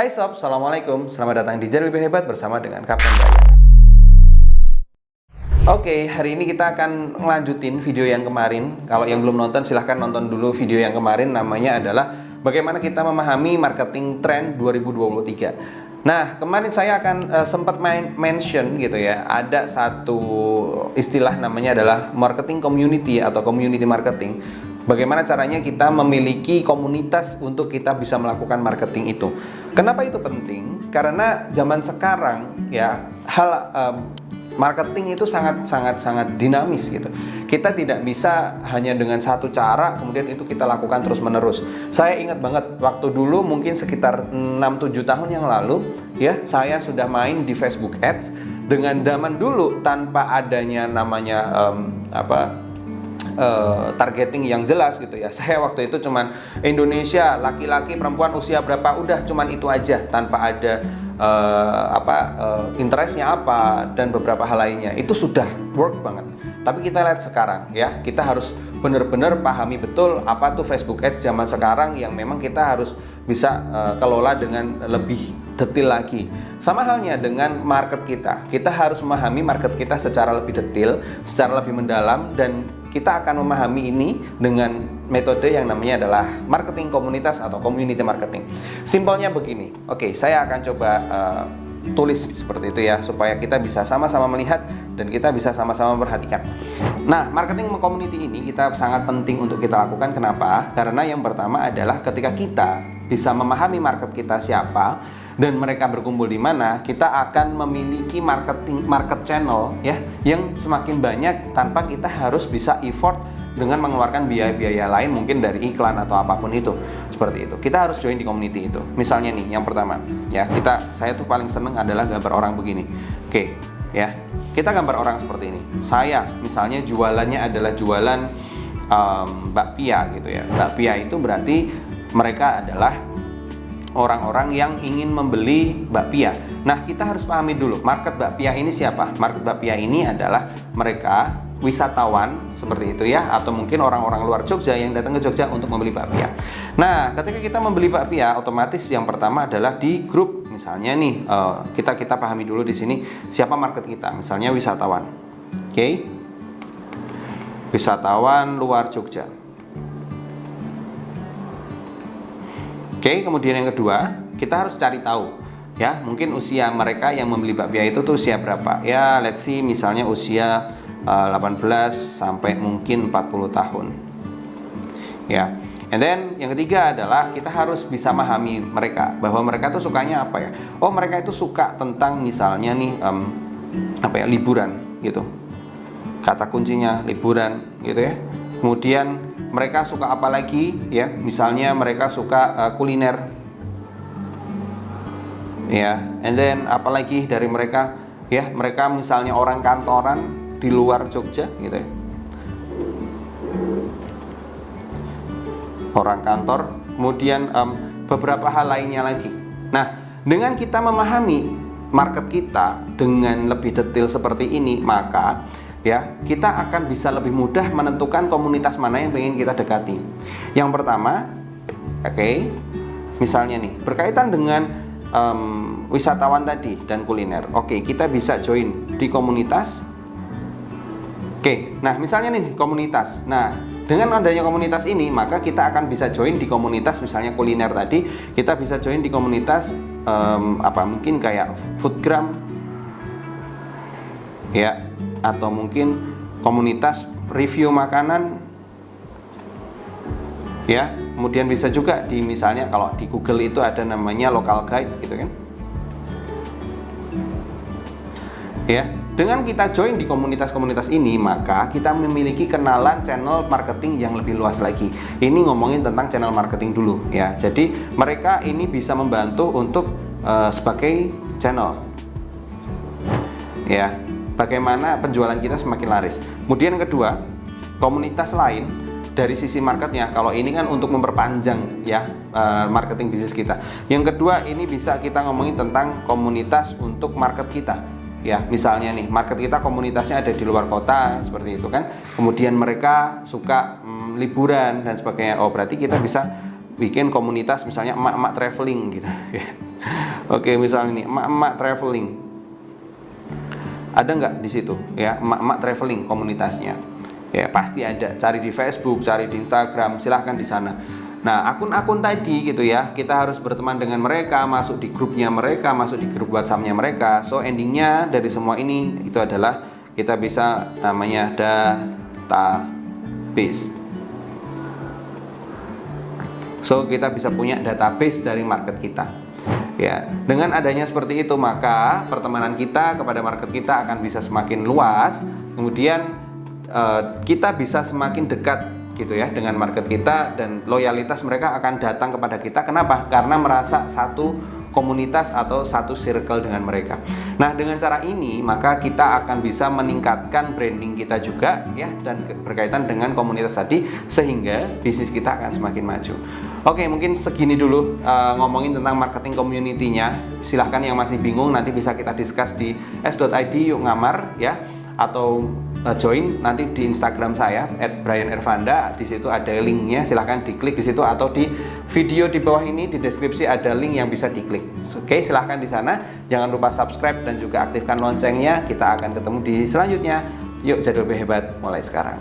Hai Sob, Assalamualaikum. Selamat datang di Jadi Lebih Hebat bersama dengan Kapten Bayan. Oke, hari ini kita akan ngelanjutin video yang kemarin. Kalau yang belum nonton, silahkan nonton dulu video yang kemarin. Namanya adalah bagaimana kita memahami marketing trend 2023. Nah, kemarin saya akan sempat mention gitu ya, ada satu istilah namanya adalah marketing community atau community marketing. Bagaimana caranya kita memiliki komunitas untuk kita bisa melakukan marketing itu. Kenapa itu penting? Karena zaman sekarang ya marketing itu sangat dinamis gitu. Kita tidak bisa hanya dengan satu cara kemudian itu kita lakukan terus menerus. Saya ingat banget waktu dulu mungkin sekitar 6-7 tahun yang lalu ya, saya sudah main di Facebook Ads dengan zaman dulu tanpa adanya namanya targeting yang jelas gitu ya. Saya waktu itu cuman Indonesia, laki-laki, perempuan, usia berapa, udah cuman itu aja tanpa ada interestnya apa dan beberapa hal lainnya. Itu sudah work banget. Tapi kita lihat sekarang ya, kita harus benar-benar pahami betul apa tuh Facebook Ads zaman sekarang yang memang kita harus bisa kelola dengan lebih detail lagi. Sama halnya dengan market kita. Kita harus memahami market kita secara lebih detail, secara lebih mendalam, dan kita akan memahami ini dengan metode yang namanya adalah marketing komunitas atau community marketing. Simpelnya begini. Oke, saya akan coba tulis seperti itu ya, supaya kita bisa sama-sama melihat dan kita bisa sama-sama memperhatikan. Nah, marketing community ini kita sangat penting untuk kita lakukan. Kenapa? Karena yang pertama adalah ketika kita bisa memahami market kita siapa dan mereka berkumpul di mana, kita akan memiliki market channel ya yang semakin banyak tanpa kita harus bisa effort dengan mengeluarkan biaya-biaya lain mungkin dari iklan atau apapun itu. Seperti itu. Kita harus join di community itu. Misalnya nih, yang pertama ya, saya tuh paling seneng adalah gambar orang begini. Oke, ya. Kita gambar orang seperti ini. Saya misalnya jualannya adalah jualan bakpia gitu ya. Bakpia itu berarti mereka adalah orang-orang yang ingin membeli bakpia. Nah, kita harus pahami dulu market bakpia ini siapa. Market bakpia ini adalah mereka wisatawan seperti itu ya, atau mungkin orang-orang luar Jogja yang datang ke Jogja untuk membeli bakpia. Nah, ketika kita membeli bakpia, otomatis yang pertama adalah di grup. Misalnya nih, kita pahami dulu di sini siapa market kita. Misalnya wisatawan. Oke. Wisatawan luar Jogja. Oke, kemudian yang kedua, kita harus cari tahu ya, mungkin usia mereka yang membeli bakpia itu tuh usia berapa. Ya, let's see misalnya usia 18 sampai mungkin 40 tahun. Ya. And then yang ketiga adalah kita harus bisa memahami mereka, bahwa mereka tuh sukanya apa ya. Oh, mereka itu suka tentang misalnya nih liburan gitu. Kata kuncinya liburan gitu ya. Kemudian mereka suka apa lagi ya? Misalnya mereka suka kuliner. Ya, and then apalagi dari mereka ya, mereka misalnya orang kantoran di luar Jogja gitu ya. Orang kantor, kemudian beberapa hal lainnya lagi. Nah, dengan kita memahami market kita dengan lebih detail seperti ini, maka ya, kita akan bisa lebih mudah menentukan komunitas mana yang ingin kita dekati. Yang pertama, misalnya nih, berkaitan dengan wisatawan tadi dan kuliner. Oke, kita bisa join di komunitas. Oke, nah misalnya nih komunitas. Nah, dengan adanya komunitas ini, maka kita akan bisa join di komunitas misalnya kuliner tadi. Kita bisa join di komunitas mungkin kayak foodgram, ya, atau mungkin komunitas review makanan ya. Kemudian bisa juga di misalnya kalau di Google itu ada namanya local guide gitu kan ya. Dengan kita join di komunitas-komunitas ini, maka kita memiliki kenalan channel marketing yang lebih luas lagi. Ini ngomongin tentang channel marketing dulu ya. Jadi mereka ini bisa membantu untuk sebagai channel ya, bagaimana penjualan kita semakin laris. Kemudian yang kedua, komunitas lain dari sisi marketnya. Kalau ini kan untuk memperpanjang ya marketing bisnis kita. Yang kedua, ini bisa kita ngomongin tentang komunitas untuk market kita. Ya, misalnya nih, market kita komunitasnya ada di luar kota seperti itu kan. Kemudian mereka suka liburan dan sebagainya. Oh, berarti kita bisa bikin komunitas misalnya emak-emak traveling gitu ya. Oke, misalnya ini emak-emak traveling. Ada nggak di situ ya, emak-emak traveling komunitasnya? Ya pasti ada. Cari di Facebook, cari di Instagram, silahkan di sana. Nah, akun-akun tadi gitu ya, kita harus berteman dengan mereka, masuk di grupnya mereka, masuk di grup WhatsApp-nya mereka. So endingnya dari semua ini itu adalah kita bisa namanya database. So kita bisa punya database dari market kita. Ya, dengan adanya seperti itu maka pertemanan kita kepada market kita akan bisa semakin luas. Kemudian kita bisa semakin dekat gitu ya dengan market kita, dan loyalitas mereka akan datang kepada kita. Kenapa? Karena merasa satu komunitas atau satu circle dengan mereka. Nah, dengan cara ini maka kita akan bisa meningkatkan branding kita juga ya, dan berkaitan dengan komunitas tadi, sehingga bisnis kita akan semakin maju. Oke, mungkin segini dulu ngomongin tentang marketing community-nya. Silahkan yang masih bingung nanti bisa kita discuss di s.id yuk ngamar ya, atau join nanti di Instagram saya @brianervanda. Di situ ada linknya, silahkan diklik di situ, atau di video di bawah ini di deskripsi ada link yang bisa diklik. Oke, silahkan di sana. Jangan lupa subscribe dan juga aktifkan loncengnya. Kita akan ketemu di selanjutnya. Yuk jadi lebih hebat mulai sekarang.